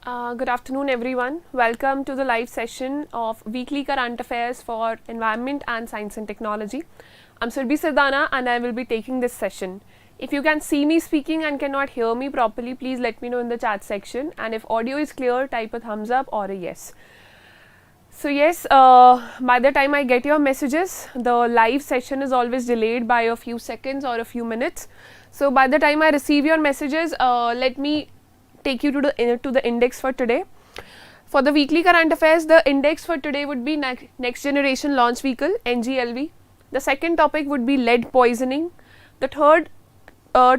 Good afternoon, everyone. Welcome to the live session of Weekly Current Affairs for Environment and Science and Technology. I'm Surbhi Sirdana and I will be taking this session. If you can see me speaking and cannot hear me properly, please let me know in the chat section. And if audio is clear, type a thumbs up or a yes. So yes, by the time I get your messages, the live session is always delayed by a few seconds or a few minutes. So by the time I receive your messages, let me take you to the index for today. For the weekly current affairs, the index for today would be next generation launch vehicle NGLV. The second topic would be lead poisoning. The third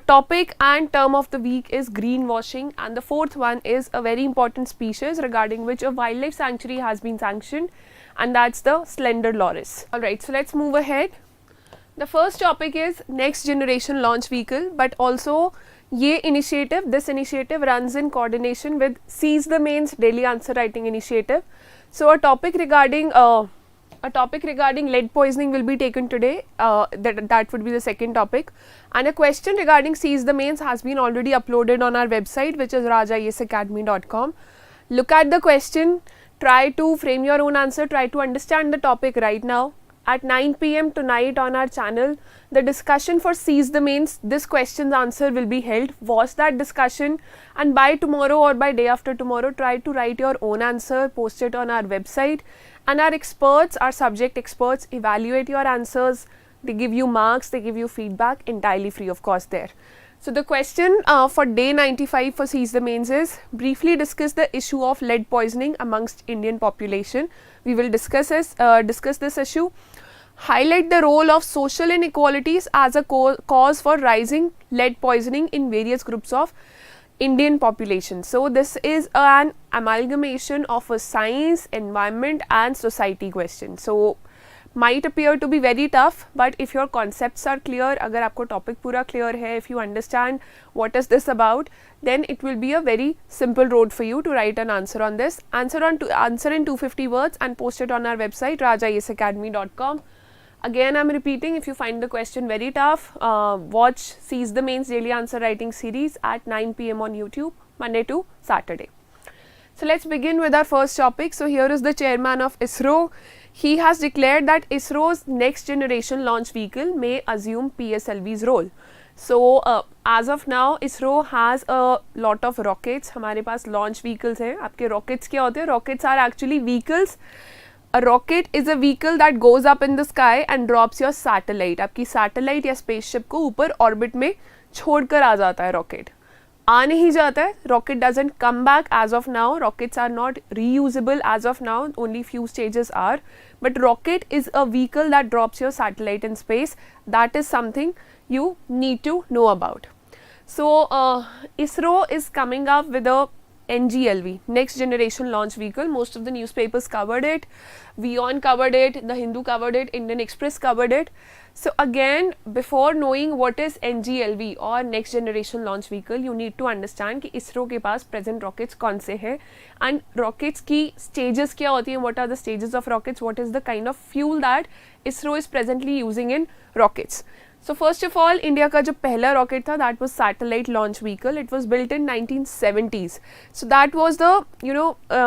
topic and term of the week is greenwashing, and the fourth one is a very important species regarding which a wildlife sanctuary has been sanctioned, and that's the slender loris. Alright, so let's move ahead. The first topic is next generation launch vehicle, but also this initiative runs in coordination with Seize the Mains Daily Answer Writing Initiative. So a topic regarding lead poisoning will be taken today. That would be the second topic, and a question regarding Seize the Mains has been already uploaded on our website, which is rajaiasacademy.com. Look at the question, try to frame your own answer, try to understand the topic right now. At 9 p.m. tonight on our channel, the discussion for Seize the Mains, this question's answer will be held. Watch that discussion, and by tomorrow or by day after tomorrow, try to write your own answer, post it on our website, and our experts, our subject experts, evaluate your answers. They give you marks, they give you feedback, entirely free of cost there. So the question for day 95 for Seize the Mains is, briefly discuss the issue of lead poisoning amongst Indian population. We will discuss this issue. Highlight the role of social inequalities as a cause for rising lead poisoning in various groups of Indian population. So this is an amalgamation of a science, environment and society question. So might appear to be very tough, but if your concepts are clear, agar aapko topic pura clear hai, if you understand what is this about, then it will be a very simple road for you to write an answer on this. Answer in 250 words and post it on our website rajaiasacademy.com. Again, I'm repeating, if you find the question very tough, watch Seize the Mains Daily Answer Writing Series at 9 p.m. on YouTube, Monday to Saturday. So let's begin with our first topic. So here is the chairman of ISRO. He has declared that ISRO's next generation launch vehicle may assume PSLV's role. So as of now, ISRO has a lot of rockets. हमारे पास launch vehicles हैं. आपके rockets क्या होते हैं? Rockets are actually vehicles. A rocket is a vehicle that goes up in the sky and drops your satellite. आपकी satellite या spaceship को ऊपर orbit में छोड़कर आ जाता है rocket. आ नहीं जाता है, rocket doesn't come back as of now. Rockets are not reusable as of now. Only few stages are. But rocket is a vehicle that drops your satellite in space. That is something you need to know about. So ISRO is coming up with a NGLV, Next Generation Launch Vehicle. Most of the newspapers covered it. WION covered it. The Hindu covered it. Indian Express covered it. So again, before knowing what is NGLV or Next Generation Launch Vehicle, you need to understand कि ISRO के पास present rockets कौन से हैं and rockets की stages क्या होती हैं, what are the stages of rockets, what is the kind of fuel that ISRO is presently using in rockets. So first of all, India का जो पहला rocket था, that was satellite launch vehicle. It was built in 1970s. So that was the,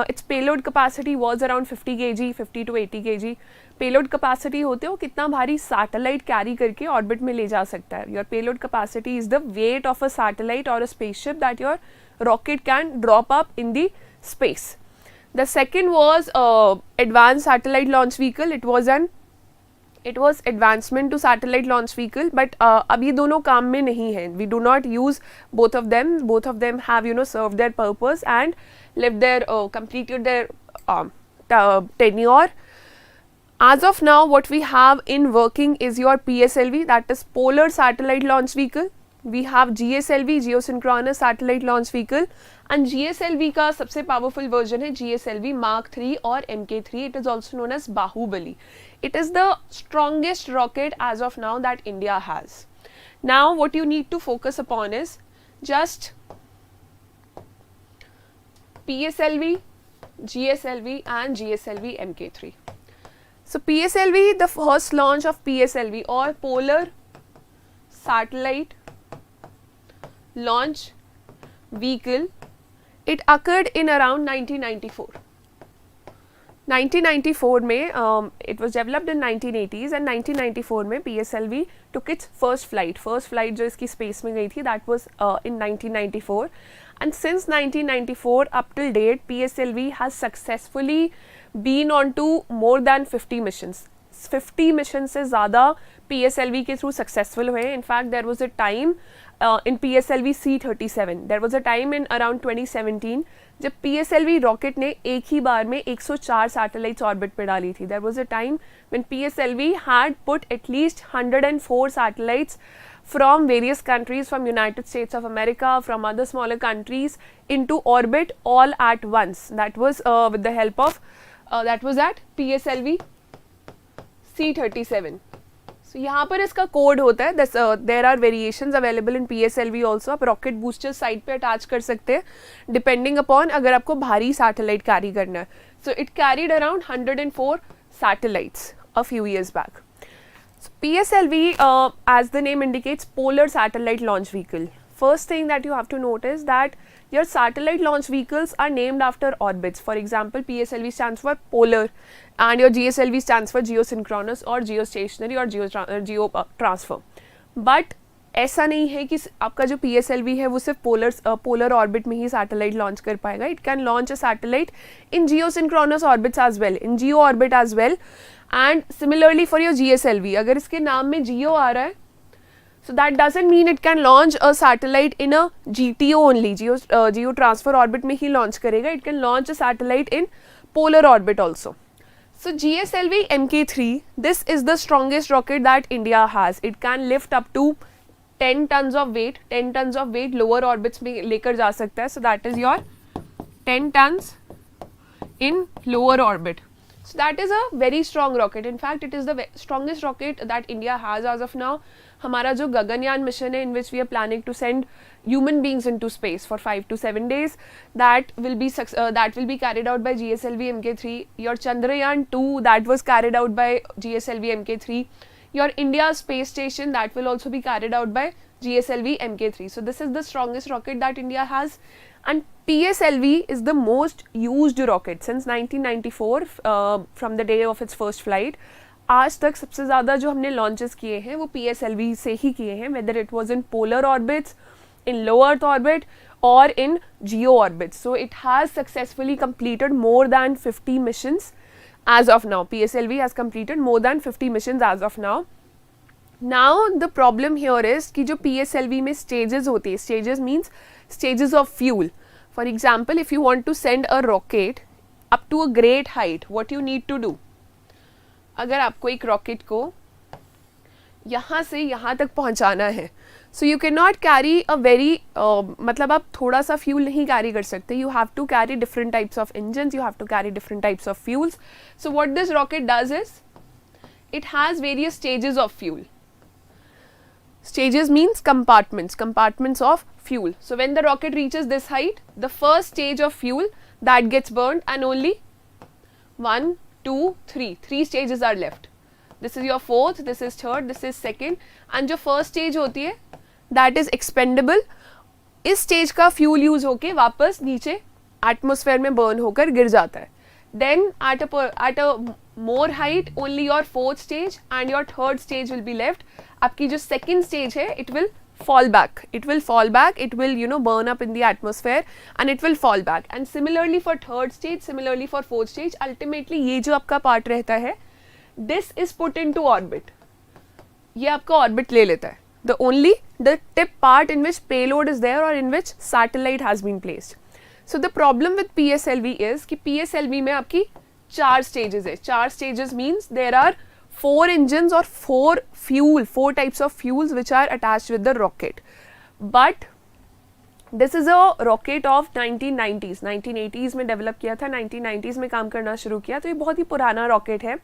its payload capacity was around 50 kg, 50 to 80 kg. Payload capacity होते हो कितना भारी satellite carry करके orbit में ले जा सकता है. Your payload capacity is the weight of a satellite or a spaceship that your rocket can drop up in the space. The second was advanced satellite launch vehicle. It was advancement to satellite launch vehicle, but अब ये दोनों काम में नहीं हैं. We do not use both of them. Both of them have served their purpose and lived their completed their tenure. As of now, what we have in working is your PSLV, that is Polar Satellite Launch Vehicle. We have GSLV, Geosynchronous Satellite Launch Vehicle, and GSLV का सबसे powerful version है GSLV Mark 3 और MK3. It is also known as Bahubali. It is the strongest rocket as of now that India has. Now what you need to focus upon is just PSLV, GSLV and GSLV MK3. So PSLV, the first launch of PSLV or Polar Satellite Launch Vehicle It occurred in around 1994. 1994 में it was developed in 1980s and 1994 में PSLV took its first flight जो इसकी space में गई थी, that was in 1994, and since 1994 up till date PSLV has successfully been on to more than 50 missions. 50 mission से ज़्यादा PSLV के through successful हुए. In fact there was a time in PSLV C-37, there was a time in around 2017 जब PSLV rocket ने एक ही बार में 104 satellites orbit पे डाली थी. There was a time when PSLV had put at least 104 satellites from various countries, from United States of America, from other smaller countries into orbit all at once. That was with the help of that was at PSLV C-37. So यहाँ पर इसका code होता है. There are variations available in PSLV also. आप rocket booster side पे attach कर सकते हैं डिपेंडिंग अपॉन अगर आपको भारी सैटेलाइट कैरी करना है. So it carried around 104 satellites a few years back. So PSLV, as the name indicates, polar satellite launch vehicle. First thing that you have to notice that your satellite launch vehicles are named after orbits. For example, PSLV stands for polar and your GSLV stands for geosynchronous or geostationary or geo transfer. But ऐसा नहीं है कि आपका जो PSLV है वो सिर्फ polar orbit में ही सैटेलाइट लॉन्च कर पाएगा. It can launch a satellite in geosynchronous orbits as well, in geo orbit as well. And similarly for your GSLV, अगर इसके नाम में जियो आ रहा है, so that doesn't mean it can launch a satellite in a GTO only, geo transfer orbit में ही launch करेगा. It can launch a satellite in polar orbit also. So GSLV Mk3, this is the strongest rocket that India has. It can lift up to 10 tons of weight. 10 tons of weight lower orbits में लेकर जा सकता है. So that is your 10 tons in lower orbit. So that is a very strong rocket. In fact, it is the strongest rocket that India has as of now. हमारा जो Gaganyaan mission है, in which we are planning to send human beings into space for 5 to 7 days, that will be carried out by GSLV Mk3. Your Chandrayaan 2, that was carried out by GSLV Mk3. Your India space station, that will also be carried out by GSLV Mk3. So this is the strongest rocket that India has, and PSLV is the most used rocket since 1994 from the day of its first flight. आज तक सबसे ज़्यादा जो हमने launches किए हैं वो PSLV से ही किए हैं, whether it was in polar orbits, in low earth orbit or in geo orbits. So it has successfully completed more than 50 missions as of now. PSLV has completed more than 50 missions as of now. Now the problem here is कि जो PSLV में stages होते हैं, stages means stages of fuel. For example, if you want to send a rocket up to a great height, what you need to do? अगर आपको एक rocket को यहाँ से यहाँ तक पहुँचाना है, so you cannot carry a very मतलब आप थोड़ा सा फ्यूल नहीं कैरी कर सकते. You have to carry different types of engines, you have to carry different types of fuels. So what this rocket does is, it has various stages of fuel. Stages means compartments of fuel. So when the rocket reaches this height, the first stage of fuel that gets burned, and only 1, 2, 3 stages are left. This is your fourth, this is third, this is second, and जो first stage होती है that is expendable. इस stage का fuel use होके वापस नीचे atmosphere में burn होकर गिर जाता है. Then at a more height, only your fourth stage and your third stage will be left. आपकी जो second stage है, it will fall back. It will burn up in the atmosphere and it will fall back. And similarly for third stage, similarly for fourth stage, ultimately ये जो आपका part रहता है, this is put into orbit. ये आपका orbit ले लेता है. The tip part in which payload is there or in which satellite has been placed. So the problem with PSLV is कि PSLV में आपकी 4 stages है. 4 stages means there are 4 engines or 4 types of fuels which are attached with the rocket. But this is a rocket of 1990s. 1980s में develop किया था, 1990s में काम करना शुरू किया, तो ये बहुत ही पुराना rocket है.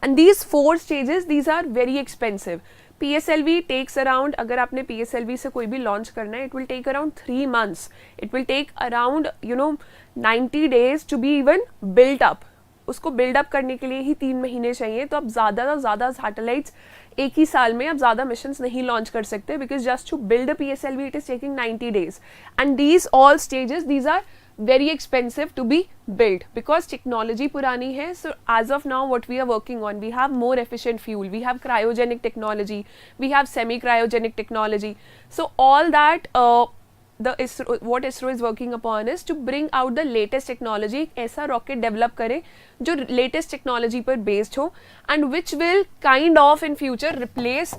And these 4 stages, these are very expensive. PSLV takes around, अगर आपने PSLV से कोई भी launch करना है, it will take around 3 months. It will take around 90 days to be even built up. उसको build up करने के लिए ही 3 महीने चाहिए. तो आप ज़्यादा से ज़्यादा satellites एक ही साल में आप ज़्यादा missions नहीं launch कर सकते, because just to build a PSLV it is taking 90 days. And these all stages, these are very expensive to be built because technology purani hai. So as of now what we are working on, we have more efficient fuel, we have cryogenic technology, we have semi cryogenic technology. So all that what ISRO is working upon is to bring out the latest technology. ऐसा rocket develop करे जो latest technology पर based हो and which will kind of in future replace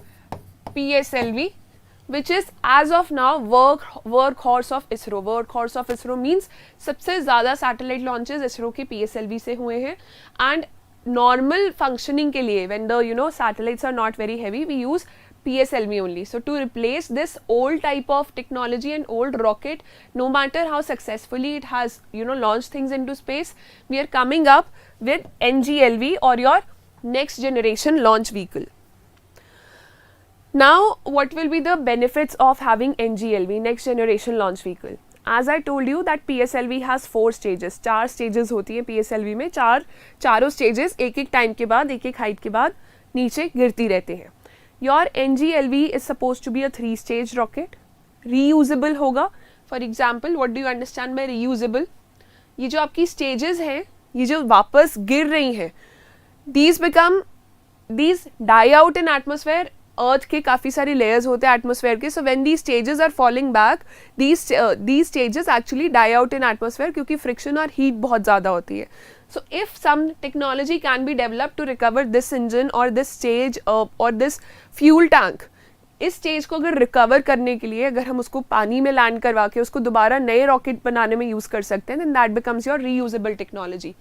PSLV, which is as of now workhorse of ISRO. Workhorse of ISRO means सबसे ज़्यादा satellite launches ISRO के PSLV से हुए हैं and normal functioning के लिए when the satellites are not very heavy, we use PSLV only. So to replace this old type of technology and old rocket, no matter how successfully it has launched things into space, we are coming up with NGLV or your next generation launch vehicle. Now what will be the benefits of having NGLV, next generation launch vehicle? As I told you that PSLV has 4 stages, 4 stages होती है PSLV में, चारों stages एक एक time के बाद, एक एक हाइट के बाद नीचे गिरती रहते हैं. Your NGLV is supposed to be a 3-stage rocket, reusable होगा. For example, what do you understand by reusable? ये जो आपकी stages हैं, ये जो वापस गिर रही हैं, these die out in atmosphere. अर्थ के काफ़ी सारे लेयर्स होते हैं एटमॉस्फेयर के. So when these stages are falling back, these stages actually die out in atmosphere क्योंकि फ्रिक्शन और हीट बहुत ज़्यादा होती है. So if some technology can be develop to recover this engine और दिस स्टेज और दिस फ्यूल टैंक, इस stage को अगर रिकवर करने के लिए अगर हम उसको पानी में लैंड करवा के उसको दोबारा नए रॉकेट बनाने में यूज़ कर सकते हैं, then that becomes your reusable technology.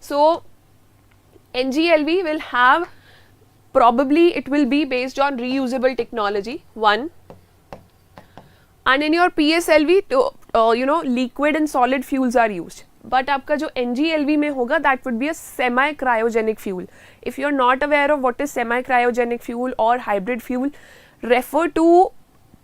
So NGLV will have, probably it will be based on reusable technology, one. And in your PSLV, liquid and solid fuels are used. But आपका जो NGLV में होगा, that would be a semi-cryogenic fuel. If you are not aware of what is semi-cryogenic fuel or hybrid fuel, refer to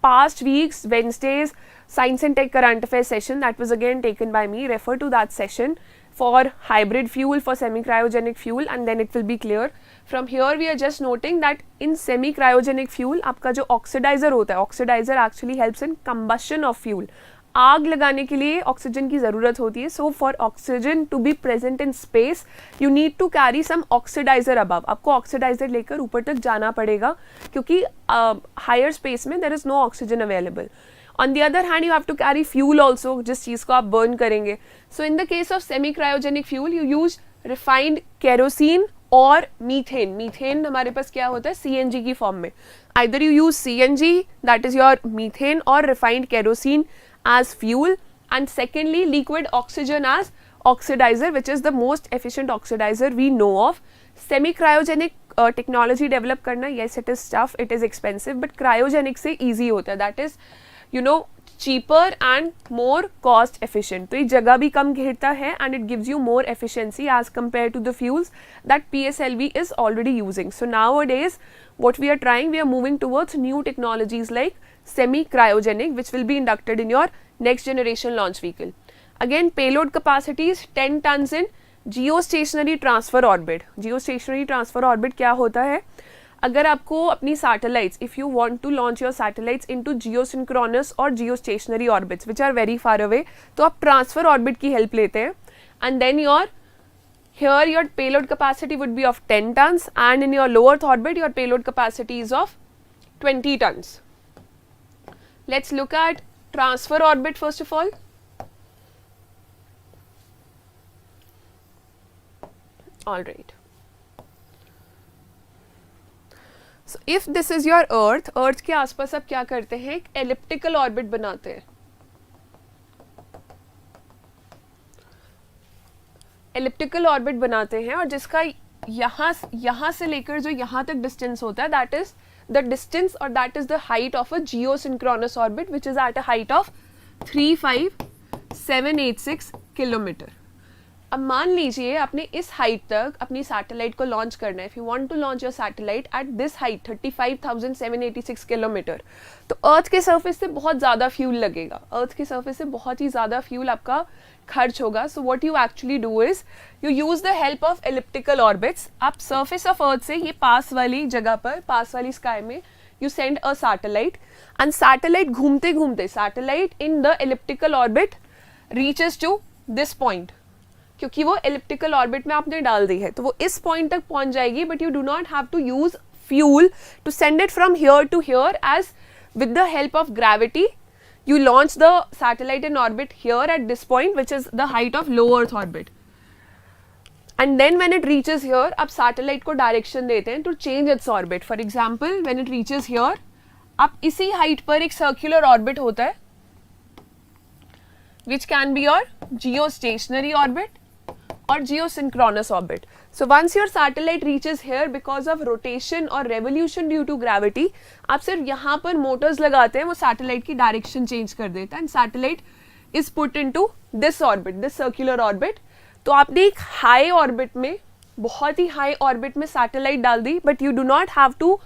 past week's Wednesday's Science and Tech Current Affairs session that was again taken by me. Refer to that session for hybrid fuel, for semi-cryogenic fuel, and then it will be clear. From here we are just noting that in semi-cryogenic fuel आपका जो oxidizer होता है, oxidizer actually helps in combustion of fuel. आग लगाने के लिए oxygen की ज़रूरत होती है. So for oxygen to be present in space you need to carry some oxidiser above. आपको ऑक्सीडाइजर लेकर ऊपर तक जाना पड़ेगा क्योंकि हायर स्पेस में there is no oxygen available. On the other hand, you have to carry fuel also, जिस चीज़ को आप burn करेंगे. So in the case of semi-cryogenic fuel, you use refined kerosene और मीथेन. मीथेन हमारे पास क्या होता है, CNG की फॉर्म में. Either you use CNG, that is your methane, or refined kerosene as fuel, and secondly liquid oxygen as oxidizer, which is the most efficient oxidizer we know of. Semi-cryogenic technology develop करना, yes it is tough, it is expensive, but cryogenic से easy होता है. That is cheaper and more cost efficient. तो ये जगह भी कम घेरता है and it gives you more efficiency as compared to the fuels that PSLV is already using. So nowadays what we are trying, we are moving towards new technologies like semi-cryogenic, which will be inducted in your next generation launch vehicle. Again, payload capacity is 10 tons in geostationary transfer orbit. Geostationary transfer orbit क्या होता है, अगर आपको अपनी satellites, if you want to launch your satellites into geosynchronous और geostationary orbits which are very far away, तो आप transfer orbit की हेल्प लेते हैं and then your payload capacity would be of 10 tons and in your low Earth orbit your payload capacity is of 20 tons. Let's look at transfer orbit first of all. All right. So if this is your Earth, Earth के आसपास आप क्या करते हैं, एक elliptical orbit बनाते हैं. Elliptical orbit बनाते हैं और जिसका यहाँ से लेकर जो यहाँ तक डिस्टेंस होता है, दैट इज द डिस्टेंस और that is the height of a geosynchronous orbit which is at a height of 35786 kilometre. अब मान लीजिए आपने इस हाइट तक अपनी सैटेलाइट को लॉन्च करना है. If you want to launch your satellite at this height 35,786 kilometre, तो अर्थ के सरफेस से बहुत ज़्यादा फ्यूल लगेगा. अर्थ के सरफेस से बहुत ही ज़्यादा फ्यूल आपका खर्च होगा. So what you actually do is you use the help of elliptical orbits. आप सरफेस ऑफ अर्थ से ये पास वाली जगह पर, पास वाली स्काई में you send a satellite and satellite घूमते घूमते, satellite in the elliptical orbit reaches to this point, क्योंकि वो एलिप्टिकल ऑर्बिट में आपने डाल दी है तो वो इस पॉइंट तक पहुंच जाएगी, but you do not have to use fuel to send it from here to here, as with the help of gravity you launch the satellite in orbit here at this point, which is the height of low earth orbit, and then when it reaches here आप satellite को direction देते हैं to change its orbit. For example, when it reaches here आप इसी height पर एक circular orbit होता है which can be your geostationary orbit or geosynchronous orbit. So once your satellite reaches here, because of rotation or revolution due to gravity, आप सिर्फ यहाँ पर motors लगाते हैं, वो satellite की direction change कर देता है, and satellite is put into this orbit, this circular orbit. तो आपने एक high orbit में, बहुत ही high orbit में satellite डाल दी, but you do not have to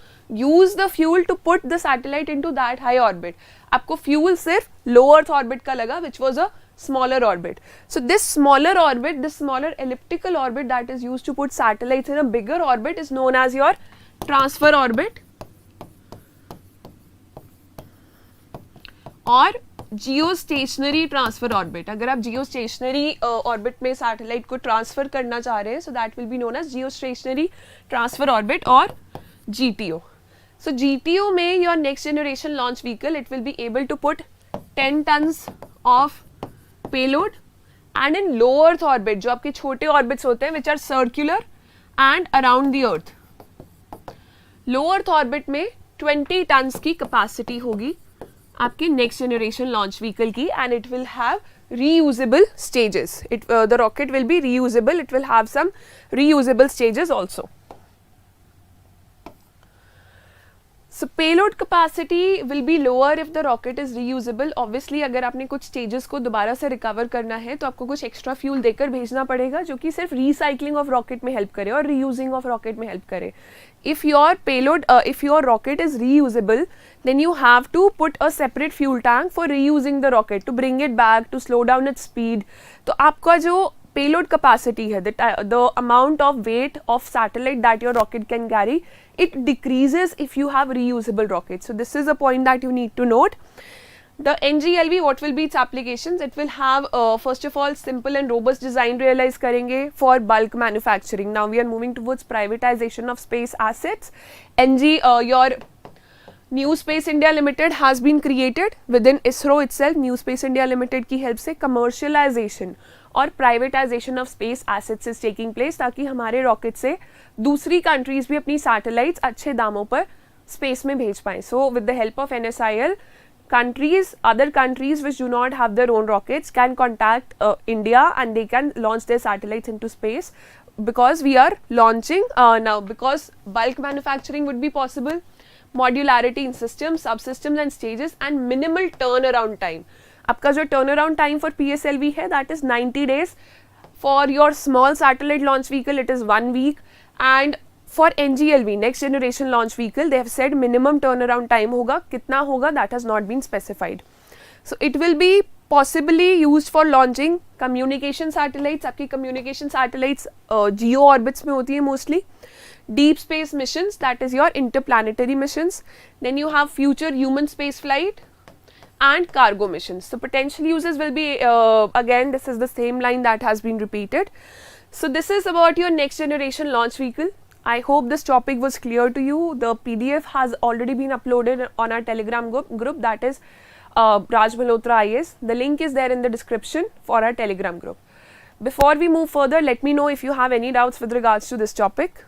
use the fuel to put the satellite into that high orbit. आपको fuel सिर्फ low earth orbit का लगा, which was a smaller orbit. So this smaller orbit, this smaller elliptical orbit that is used to put satellites in a bigger orbit is known as your transfer orbit और geostationary transfer orbit. अगर आप geostationary orbit में satellite को transfer करना चाह रहे हैं, so that will be known as geostationary transfer orbit और GTO. So GTO में your next generation launch vehicle, it will be able to put 10 tons of payload and in low earth orbit, जो आपके छोटे orbits होते हैं which are circular and around the earth. low earth orbit में 20 tons की capacity होगी आपके next generation launch vehicle की, and it will have reusable stages. The rocket will be reusable, it will have some reusable stages also. So payload capacity will be lower if the rocket is reusable. Obviously अगर आपने कुछ stages को दोबारा से recover करना है तो आपको कुछ extra fuel देकर भेजना पड़ेगा, जो कि सिर्फ recycling of rocket में help करे और reusing of rocket में help करे. If your payload, if your rocket is reusable, then you have to put a separate fuel tank for reusing the rocket to bring it back, to slow down its speed. तो आपका जो payload capacity है, the amount of weight of satellite that your rocket can carry, it decreases if you have reusable rockets. So this is a point that you need to note. The NGLV, what will be its applications? It will have first of all simple and robust design realize करेंगे for bulk manufacturing. Now we are moving towards privatization of space assets. Your New Space India Limited has been created within ISRO itself. New Space India Limited की help से commercialization और privatisation of space assets is taking place, ताकि हमारे rocket से दूसरी countries भी अपनी satellites अच्छे दामों पर स्पेस में भेज पाएँ. So with the help of NSIL, countries, other countries which do not have their own rockets can contact India and they can launch their satellites into space, because we are launching now, because bulk manufacturing would be possible, modularity in systems, subsystems and stages, and minimal turnaround time. आपका जो turnaround time for PSLV है, that is 90 days. For your small satellite launch vehicle, it is 1 week, and for NGLV, next generation launch vehicle, they have said minimum turnaround time होगा. कितना होगा, that has not been specified. So it will be possibly used for launching communication satellites. आपकी communication satellites geo orbits में होती है mostly. Deep space missions, that is your interplanetary missions. Then you have future human space flight and cargo missions. So potential uses will be again, this is the same line that has been repeated. So this is about your next generation launch vehicle. I hope this topic was clear to you. The PDF has already been uploaded on our Telegram group, that is Raj Malhotra IAS. The link is there in the description for our Telegram group. Before we move further, let me know if you have any doubts with regards to this topic.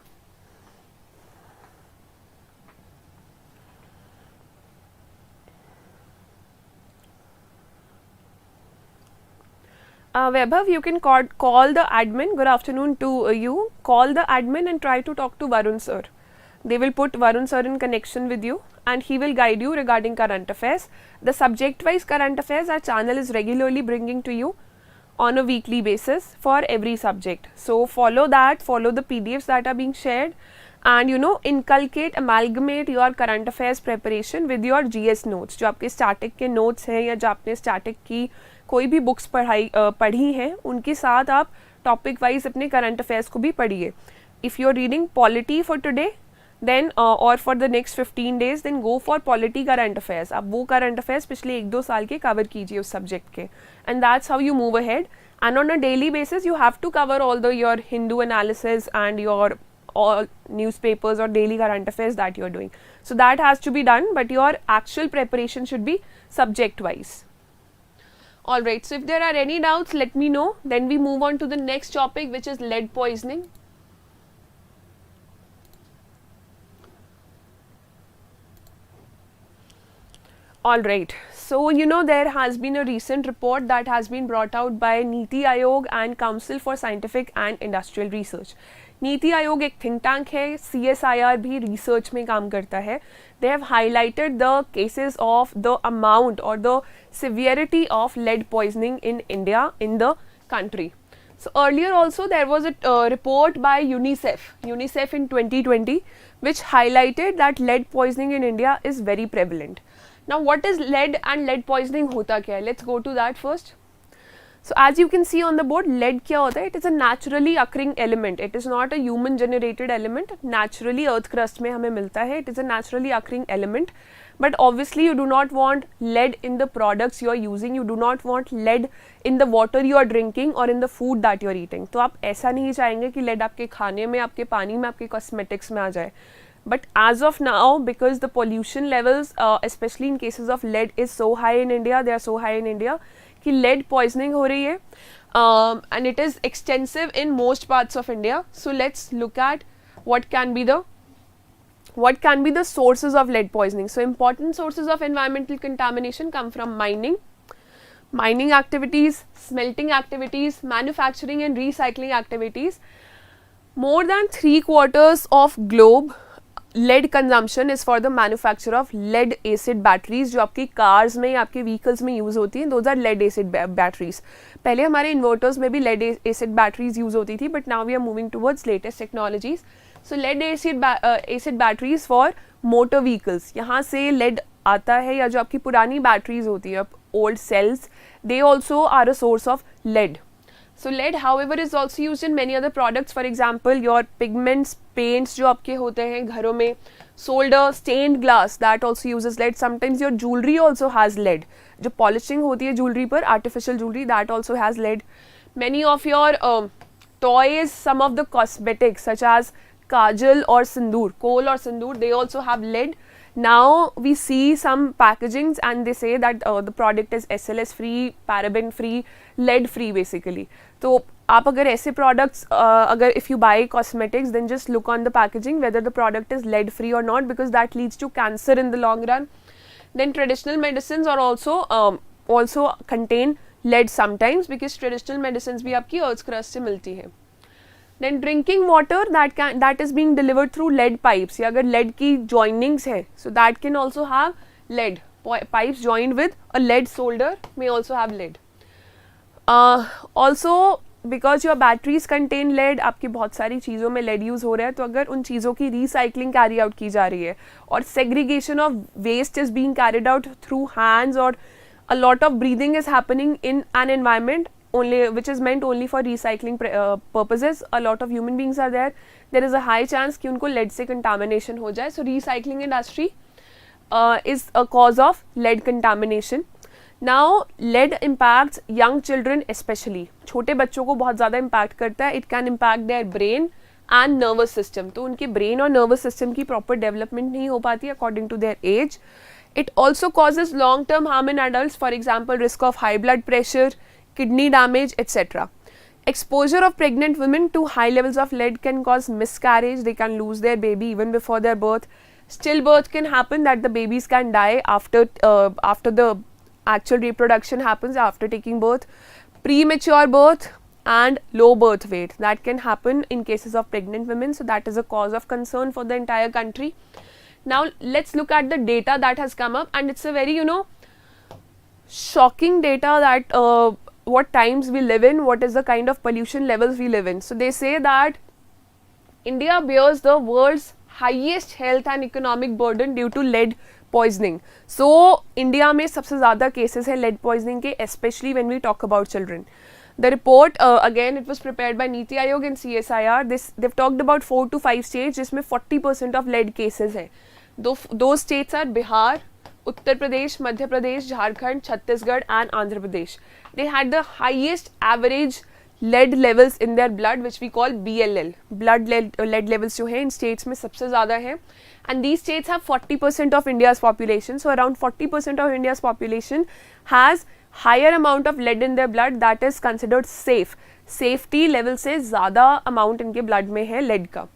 Vaibhav, you can call the admin. Good afternoon to you. Call the admin and try to talk to Varun sir. They will put Varun sir in connection with you and he will guide you regarding current affairs. The subject wise current affairs our channel is regularly bringing to you on a weekly basis for every subject. So follow that, follow the PDFs that are being shared, and you know, inculcate, amalgamate your current affairs preparation with your GS notes. जो आपके static के notes हैं या जो आपने static की कोई भी बुक्स पढ़ी हैं, उनके साथ आप टॉपिक वाइज अपने करंट अफेयर्स को भी पढ़िए. If you are reading polity for today then और for the next 15 days, then go for polity current affairs. आप वो करंट अफेयर्स पिछले 1-2 साल के कवर कीजिए उस सब्जेक्ट के, and that's how you move ahead. and on a daily basis you have to cover all the your Hindu analysis and your all newspapers or daily current affairs that you are doing. So that has to be done, but your actual preparation should be subject wise. Alright, so if there are any doubts, let me know. Then we move on to the next topic, which is lead poisoning. Alright, so you know there has been a recent report that has been brought out by Niti Aayog and Council for Scientific and Industrial Research. NITI Aayog एक think tank है, CSIR भी research में काम करता है. They have highlighted the cases of the amount or the severity of lead poisoning in India, in the country. So earlier also there was a report by UNICEF in 2020 which highlighted that lead poisoning in India is very prevalent. Now what is lead and lead poisoning होता क्या है? Let's go to that first. So as you can see on the board, lead क्या होता है? It is a naturally occurring element. It is not a human generated element. Naturally earth crust में हमें मिलता है. It is a naturally occurring element. But obviously you do not want lead in the products you are using. You do not want lead in the water you are drinking or in the food that you are eating. तो आप ऐसा नहीं चाहेंगे कि lead आपके खाने में, आपके पानी में, आपके cosmetics में आ जाए. But as of now, because the pollution levels, especially in cases of lead, is so high in India, they are so high in India, कि lead poisoning हो रही है, and it is extensive in most parts of India. So let's look at what can be the sources of lead poisoning. So important sources of environmental contamination come from mining activities, smelting activities, manufacturing and recycling activities. More than 3/4 of globe lead consumption is for the manufacture of lead acid batteries जो आपकी cars में या आपके vehicles में use होती हैं. Those are lead acid batteries. पहले हमारे inverters में भी lead acid batteries use होती थी, but now we are moving towards latest technologies. So lead acid batteries for motor vehicles. यहाँ से lead आता है, या जो आपकी पुरानी batteries होती है, old cells, they also are a source of lead. So lead however is also used in many other products. For example, your pigments, paints जो आपके होते हैं घरों में, solder, stained glass, that also uses lead. Sometimes your jewelry also has lead. जो polishing होती है jewelry पर, artificial jewelry, that also has lead. Many of your toys, some of the cosmetics such as kajal or sindoor, kohl or sindoor, they also have lead. Now we see some packagings and they say that the product is SLS free, paraben free, lead free basically. तो आप अगर ऐसे products अगर if you buy cosmetics, then just look on the packaging whether the product is lead free or not, because that leads to cancer in the long run. Then traditional medicines are also contain lead sometimes, because traditional medicines भी आपकी earth crust से मिलती है. Then drinking water that is being delivered through lead pipes, या अगर lead की joinings है, so that can also have lead. Pipes joined with a lead solder may also have lead. Also because your batteries contain lead, आपकी बहुत सारी चीज़ों में lead use हो रहा है, तो अगर उन चीज़ों की recycling carry out की जा रही है और segregation of waste is being carried out through hands, or a lot of breathing is happening in an environment only which is meant only for recycling purposes, a lot of human beings are there, there is a high chance कि उनको lead से contamination हो जाए. So recycling industry is a cause of lead contamination. Now lead impacts young children especially. छोटे बच्चों को बहुत ज़्यादा impact करता है. It can impact their brain and nervous system. तो उनके brain और nervous system की proper development नहीं हो पाती according to their age. It also causes long term harm in adults, for example risk of high blood pressure, kidney damage, etc. Exposure of pregnant women to high levels of lead can cause miscarriage. They can lose their baby even before their birth. Stillbirth can happen, that the babies can die after the actual reproduction happens, after taking birth. Premature birth and low birth weight, that can happen in cases of pregnant women. So that is a cause of concern for the entire country. Now let's look at the data that has come up, and it's a very shocking data that what times we live in, what is the kind of pollution levels we live in. So they say that India bears the world's highest health and economic burden due to lead poisoning. So India में सबसे ज़्यादा cases है lead poisoning के, especially when we talk about children. The report again it was prepared by Niti Aayog and CSIR. They've talked about 4 to 5 states जिसमें 40% of lead cases है. Those states are Bihar, Uttar Pradesh, Madhya Pradesh, Jharkhand, Chhattisgarh and Andhra Pradesh. They had the highest average lead levels in their blood, which we call BLL. Blood lead levels जो हैं इन states में सबसे ज़्यादा हैं. And these states have 40% of India's population. So around 40% of India's population has higher amount of lead in their blood that is considered safe. Safety level से ज़्यादा amount इनके blood में है lead का.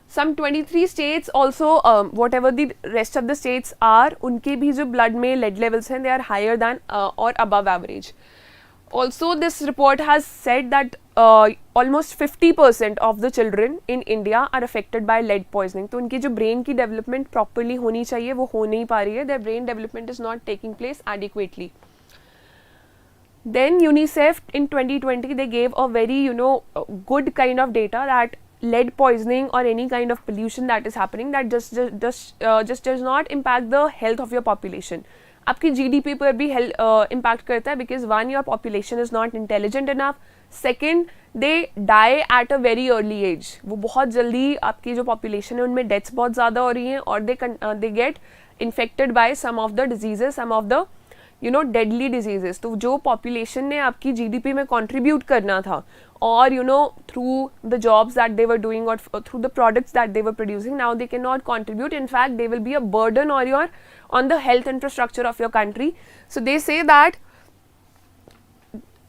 Some 23 states also, whatever the rest of the states are, उनके भी जो blood में lead levels हैं, they are higher than or above average. Also, this report has said that almost 50% of the children in India are affected by lead poisoning. तो उनकी जो brain की development properly होनी चाहिए वो हो नहीं पा रही है. Their brain development is not taking place adequately. Then UNICEF in 2020 they gave a very good kind of data that lead poisoning or any kind of pollution that is happening that just does not impact the health of your population. आपकी GDP पर भी impact करता है because one, your population is not intelligent enough. Second, they die at a very early age. वो बहुत जल्दी आपकी जो population है उनमें deaths बहुत ज़्यादा हो रही हैं और they get infected by some of the diseases, some of the deadly diseases. तो जो population ने आपकी GDP में contribute करना था or through the jobs that they were doing or through the products that they were producing, now they cannot contribute. In fact, they will be a burden on the health infrastructure of your country. So they say that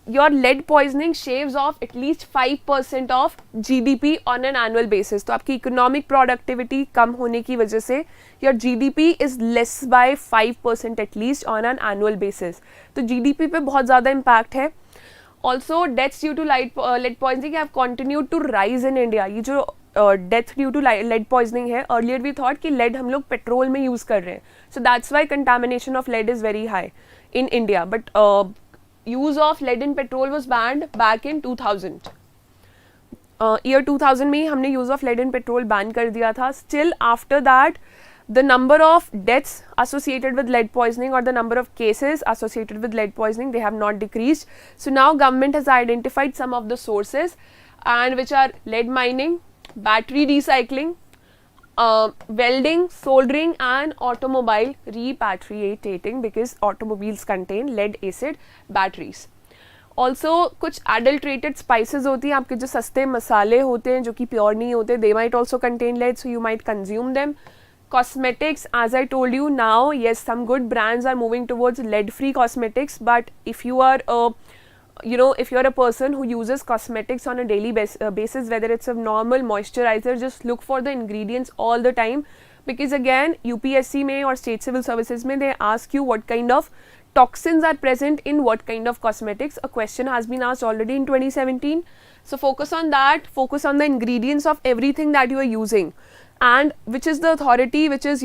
your lead poisoning shaves off at least 5% of GDP on an annual basis. तो आपकी economic productivity कम होने की वजह से your GDP is less by 5% at least on an annual basis. तो GDP पे बहुत ज़्यादा impact है. Also, deaths due to lead poisoning have continued to rise in India. ये जो death due to lead poisoning है, earlier we thought कि lead हम लोग petrol में use कर रहे हैं. So that's why contamination of lead is very high in India. But use of lead in petrol was banned back in 2000. Year 2000 में ही हमने use of lead in petrol ban कर दिया था. Still after that, the number of deaths associated with lead poisoning or the number of cases associated with lead poisoning, they have not decreased. So now government has identified some of the sources and which are lead mining, battery recycling, welding, soldering and automobile repatriating because automobiles contain lead acid batteries. Also कुछ adulterated spices होती हैं, आपके जो सस्ते मसाले होते हैं जो कि pure नहीं होते, they might also contain lead, so you might consume them. Cosmetics, as I told you now, yes, some good brands are moving towards lead-free cosmetics, but if you are if you're a person who uses cosmetics on a daily basis, whether it's a normal moisturizer, just look for the ingredients all the time because again UPSC में or state civil services में they ask you what kind of toxins are present in what kind of cosmetics. A question has been asked already in 2017. So focus on that, focus on the ingredients of everything that you are using and which is the authority which is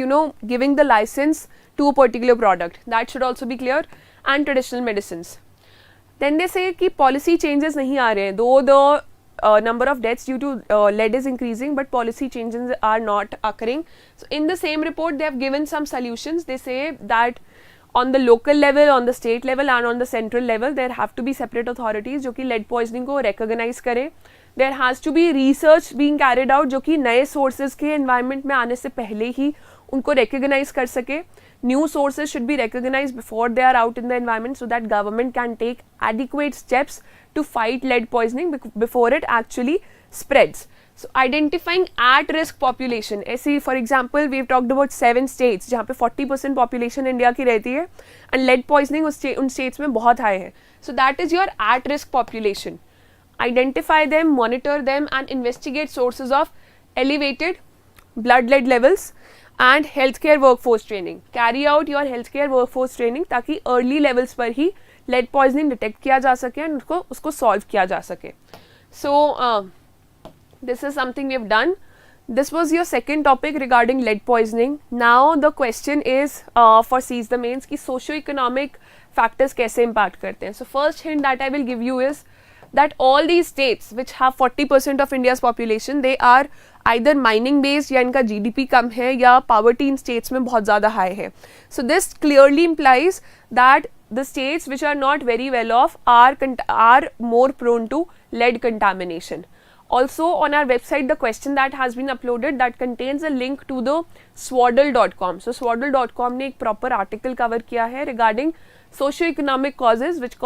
giving the license to a particular product. That should also be clear. And traditional medicines. Then they say कि policy changes नहीं आ रहे हैं, though the number of deaths due to lead is increasing but policy changes are not occurring. So in the same report they have given some solutions. They say that on the local level, on the state level and on the central level there have to be separate authorities जो कि lead poisoning को recognize करें. There has to be research being carried out जो कि नए sources के environment में आने से पहले ही उनको recognize कर सके. New sources should be recognized before they are out in the environment so that government can take adequate steps to fight lead poisoning before it actually spreads. So identifying at-risk population. ऐसे for example we have talked about 7 states जहाँ पे 40% population India की रहती है and lead poisoning उन states में बहुत high है. So that is your at-risk population. Identify them, monitor them and investigate sources of elevated blood lead levels and healthcare workforce training. Carry out your healthcare workforce training ताकि early levels पर ही lead poisoning detect किया जा सके and उसको solve किया जा सके. So this is something we have done. This was your second topic regarding lead poisoning. Now the question is for Seize the Mains कि socio-economic factors कैसे impact करते हैं. So first hint that I will give you is that all these states which have 40% of India's population, they are either mining based या इनका GDP कम है या poverty in states में बहुत ज़्यादा high है. So this clearly implies that the states which are not very well off are more prone to lead contamination. Also on our website, the question that has been uploaded that contains a link to the swaddle.com. So swaddle.com ने एक proper article cover किया है regarding socio-economic causes which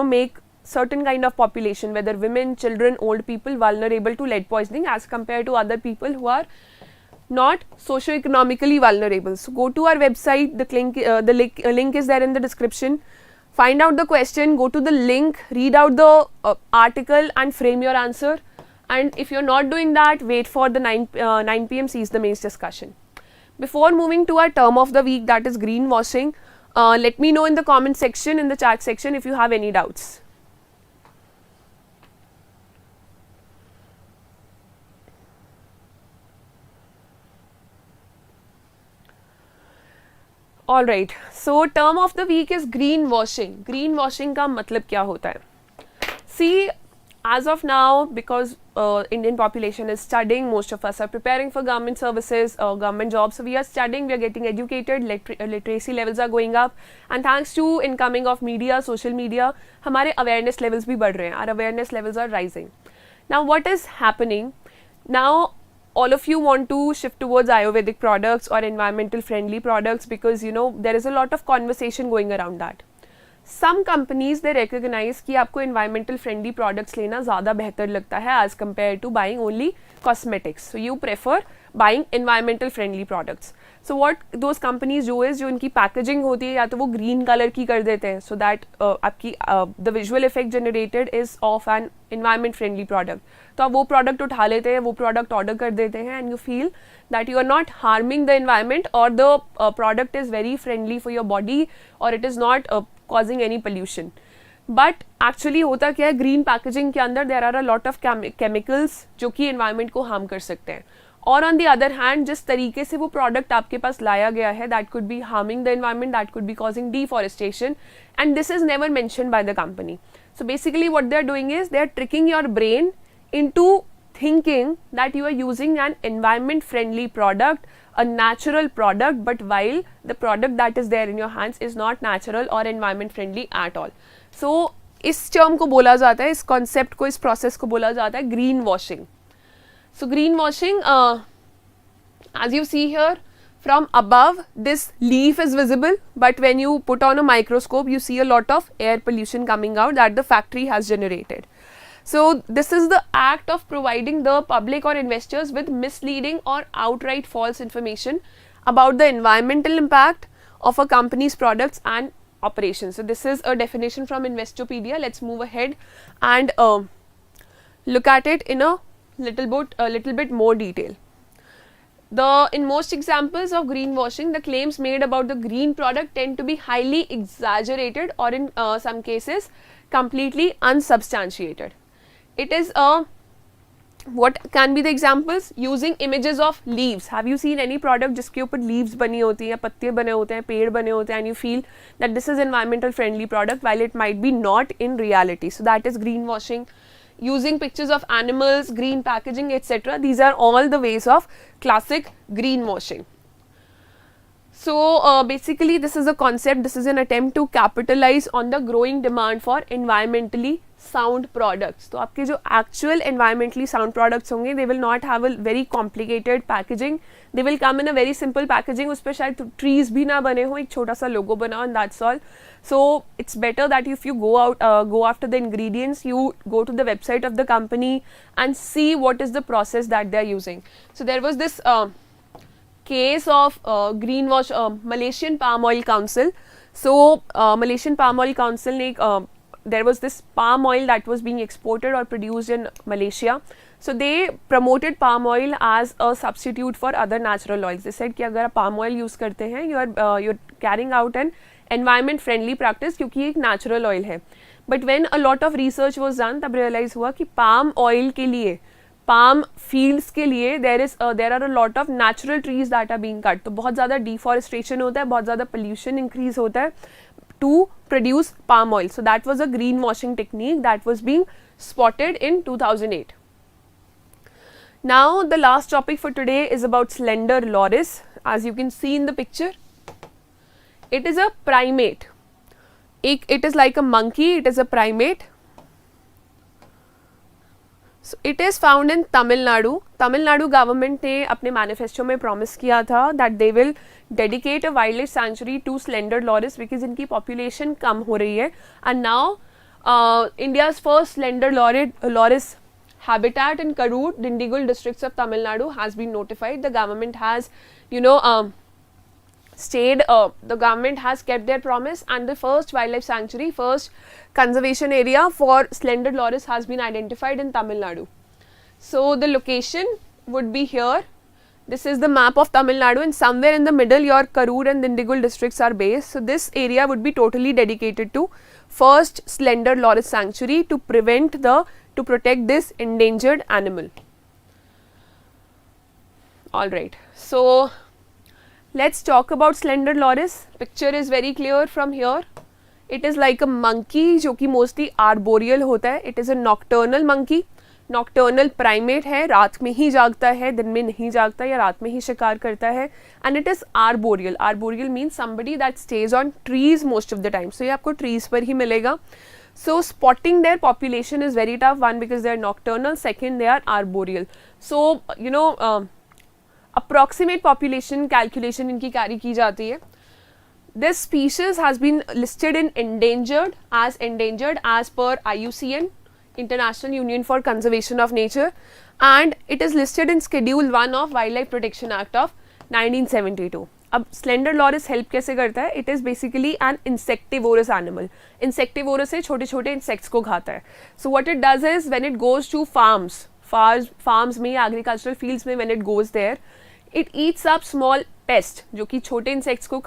make certain kind of population, whether women, children, old people, vulnerable to lead poisoning as compared to other people who are not socio-economically vulnerable. So go to our website, the link is there in the description. Find out the question, go to the link, read out the article and frame your answer. And if you're not doing that, wait for the 9 p.m. Seize the Mains discussion. Before moving to our term of the week, that is greenwashing, let me know in the comment section, in the chat section, if you have any doubts. All right, so term of the week is greenwashing. Greenwashing का मतलब क्या होता है? See, as of now, because Indian population is studying, most of us are preparing for government services, government jobs. So we are studying, we are getting educated, literacy levels are going up, and thanks to incoming of media, social media, हमारे awareness levels भी बढ़ रहे हैं. Our awareness levels are rising. Now, what is happening? Now, all of you want to shift towards Ayurvedic products or environmental friendly products because there is a lot of conversation going around that. Some companies they recognize कि आपको environmental friendly products लेना ज़्यादा बेहतर लगता है as compared to buying only cosmetics. So you prefer buying environmental friendly products. So what those companies do is जो इनकी packaging होती है या तो वो green color की कर देते हैं so that आपकी the visual effect generated is of an environment friendly product. तो आप वो product उठा लेते हैं, वो product order कर देते हैं and you feel that you are not harming the environment or the product is very friendly for your body or it is not causing any pollution. But actually होता क्या है, green packaging के अंदर there are a lot of chemicals जो कि environment को harm कर सकते हैं. और on the other hand, जिस तरीके से वो product आपके पास लाया गया है, that could be harming the environment, that could be causing deforestation, and this is never mentioned by the company. So basically what they are doing is they are tricking your brain into thinking that you are using an environment friendly product, a natural product, but while the product that is there in your hands is not natural or environment friendly at all. So इस term को बोला जाता है, इस concept को, इस process को बोला जाता है green washing. So greenwashing, as you see here, from above this leaf is visible, but when you put on a microscope, you see a lot of air pollution coming out that the factory has generated. So this is the act of providing the public or investors with misleading or outright false information about the environmental impact of a company's products and operations. So this is a definition from Investopedia. Let's move ahead and look at it in a little bit more detail. In most examples of greenwashing, the claims made about the green product tend to be highly exaggerated or in some cases completely unsubstantiated. It is what can be the examples? Using images of leaves. Have you seen any product जिसके ऊपर leaves बनी होती हैं, पत्ते बने होते हैं, पेड़ बने होते हैं, and you feel that this is environmental friendly product while it might be not in reality. So that is greenwashing. Using pictures of animals, green packaging, etc. These are all the ways of classic greenwashing. So basically this is a concept, this is an attempt to capitalize on the growing demand for environmentally sound products. तो आपके जो actual environmentally sound products होंगे, they will not have a very complicated packaging. They will come in a very simple packaging. उस पर शायद trees भी ना बने हो, एक छोटा सा logo बनाओ and that's all. So it's better that if you go after the ingredients, you go to the website of the company and see what is the process that they are using. So there was this case of Malaysian Palm Oil Council. So Malaysian Palm Oil Council ने there was this palm oil that was being exported or produced in Malaysia. So they promoted palm oil as a substitute for other natural oils. They said कि अगर आप palm oil use करते हैं, you're carrying out an environment friendly practice क्योंकि ये एक natural oil है. But when a lot of research was done, तब realize हुआ कि palm oil के लिए, palm fields के लिए there are a lot of natural trees that are being cut. तो बहुत ज़्यादा deforestation होता है, बहुत ज़्यादा pollution increase होता है to produce palm oil. So that was a greenwashing technique that was being spotted in 2008. Now the last topic for today is about slender loris. As you can see in the picture, it is a primate. It is like a monkey, it is a primate. So it is found in Tamil Nadu. Tamil Nadu government ने अपने manifesto में promise किया था that they will dedicate a wildlife sanctuary to slender loris because इनकी population कम हो रही है. And now India's first slender loris habitat in Karur, Dindigul districts of Tamil Nadu has been notified. The government has, the government has kept their promise, and the first wildlife sanctuary, first conservation area for slender loris has been identified in Tamil Nadu. So the location would be here. This is the map of Tamil Nadu, and somewhere in the middle your Karur and Dindigul districts are based. So this area would be totally dedicated to first slender loris sanctuary to protect this endangered animal. Alright, so let's talk about slender loris. Picture is very clear from here. It is like a monkey जो कि mostly arboreal होता है. It is a nocturnal monkey. Nocturnal primate है, रात में ही जागता है, दिन में नहीं जागता या रात में ही शिकार करता है. And it is arboreal. Arboreal means somebody that stays on trees most of the time. So ये आपको trees पर ही मिलेगा. So spotting their population is very tough. One, because they are nocturnal. Second, they are arboreal. So approximate population calculation इनकी carry की जाती है. This species has been listed in endangered as per IUCN, International Union for Conservation of Nature, and it is listed in Schedule 1 of Wildlife Protection Act of 1972. अब slender loris help कैसे करता है? It is basically an insectivorous animal. Insectivorous है, छोटे छोटे insects को खाता है. So what it does is when it goes to farms में या agricultural fields में, when it goes there, it eats up small pest जो कि छोटे insects को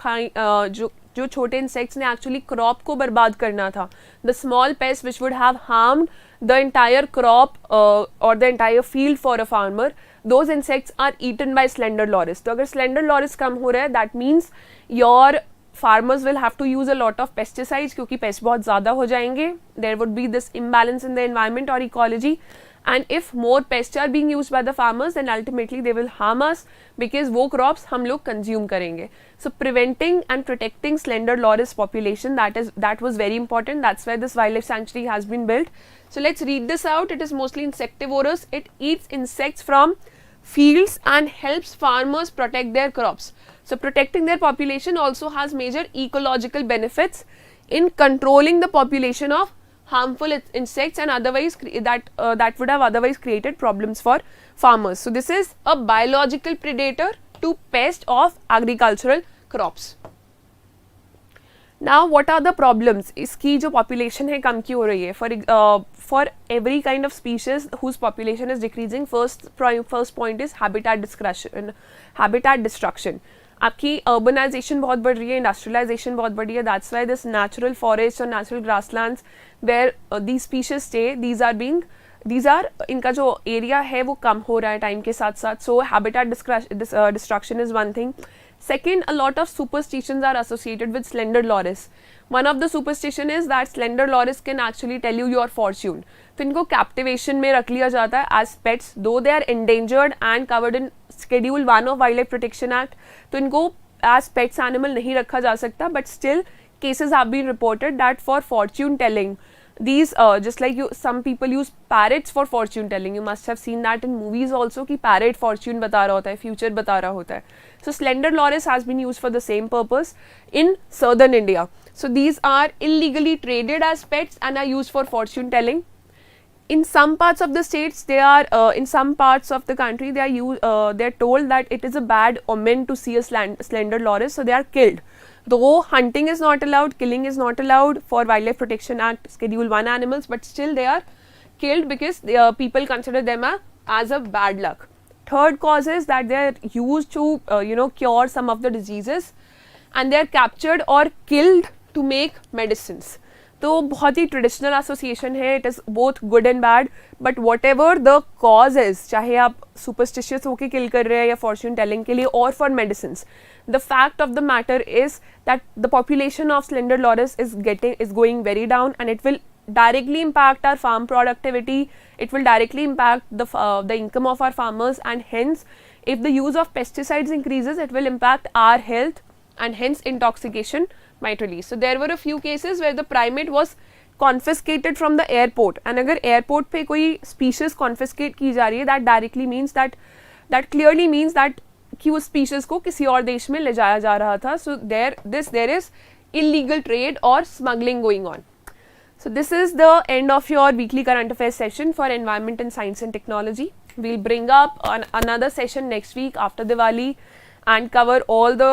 जो छोटे insects ने actually crop को बर्बाद करना था. The small pest which would have harmed the entire crop or the entire field for a farmer, those insects are eaten by slender loris. तो अगर slender loris कम हो रहा है, that means your farmers will have to use a lot of pesticides क्योंकि paste बहुत ज़्यादा हो जाएंगे. There would be this imbalance in the environment or ecology. And if more pests are being used by the farmers, then ultimately they will harm us because वो crops हम लोग consume करेंगे. So preventing and protecting slender loris population, that was very important. That's why this wildlife sanctuary has been built. So let's read this out. It is mostly insectivorous. It eats insects from fields and helps farmers protect their crops. So protecting their population also has major ecological benefits in controlling the population of harmful insects and otherwise that would have otherwise created problems for farmers. So this is a biological predator to pest of agricultural crops. Now what are the problems? इसकी जो population है कम क्यों हो रही है? For every kind of species whose population is decreasing, first point is habitat destruction. आपकी urbanization बहुत बढ़ रही है, industrialization बहुत बढ़ रही है. That's why this natural forests or natural grasslands where these species stay, these are इनका जो area है वो कम हो रहा है time के साथ साथ. So habitat destruction is one thing. Second, a lot of superstitions are associated with slender loris. One of the superstition is that slender loris can actually tell you your fortune. तो इनको captivation में रख लिया जाता है as pets, though they are endangered and covered in Schedule 1 of Wildlife Protection Act. तो इनको as pets animal नहीं रखा जा सकता, but still cases have been reported that for fortune telling, these just like some people use parrots for fortune telling. You must have seen that in movies also कि parrot fortune बता रहा होता है, future बता रहा होता है. So slender loris has been used for the same purpose in southern India. So these are illegally traded as pets and are used for fortune telling. In some parts of the states, in some parts of the country, they are told that it is a bad omen to see a slender loris, so they are killed. Though hunting is not allowed, killing is not allowed for Wildlife Protection Act Schedule 1 animals, but still they are killed because people consider them as a bad luck. Third cause is that they are used to cure some of the diseases, and they are captured or killed to make medicines. तो बहुत ही traditional association है. It is both good and bad, but what ever the cause is, चाहे आप superstitious होकर किल कर रहे हैं या फॉर्च्यून टेलिंग के लिए और for medicines, the fact of the matter is that the population of slender loris is going very down, and it will directly impact our farm productivity. It will directly impact the income of our farmers, and hence if the use of pesticides increases, it will impact our health, and hence intoxication might release. So there were a few cases where the primate was confiscated from the airport, and अगर airport पे कोई species confiscate की जा रही है, that directly means that clearly means that कि उस species को किसी और देश में ले जाया जा रहा था. So there is illegal trade or smuggling going on. So this is the end of your weekly current affairs session for environment and science and technology. We'll bring up another session next week after Diwali and cover all the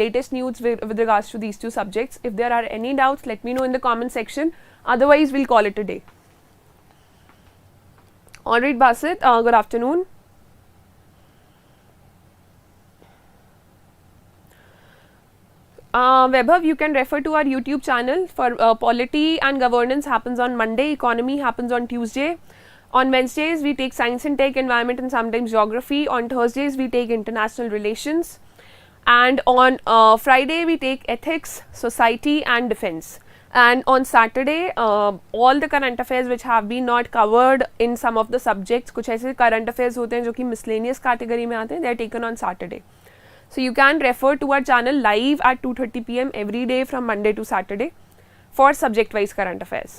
latest news with regards to these two subjects. If there are any doubts, let me know in the comment section. Otherwise, we'll call it a day. Alright, Basit, good afternoon. Vaibhav, you can refer to our YouTube channel for polity and governance happens on Monday, economy happens on Tuesday. On Wednesdays, we take science and tech, environment and sometimes geography. On Thursdays, we take international relations. And on Friday, we take ethics, society and defense. And on Saturday, all the current affairs which have been not covered in some of the subjects, कुछ ऐसे current affairs होते हैं जो कि miscellaneous category में आते हैं, they are taken on Saturday. So you can refer to our channel live at 2:30 PM every day from Monday to Saturday for subject-wise current affairs.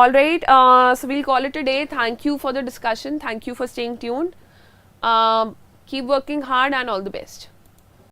Alright, so we'll call it a day. Thank you for the discussion. Thank you for staying tuned. Keep working hard and all the best.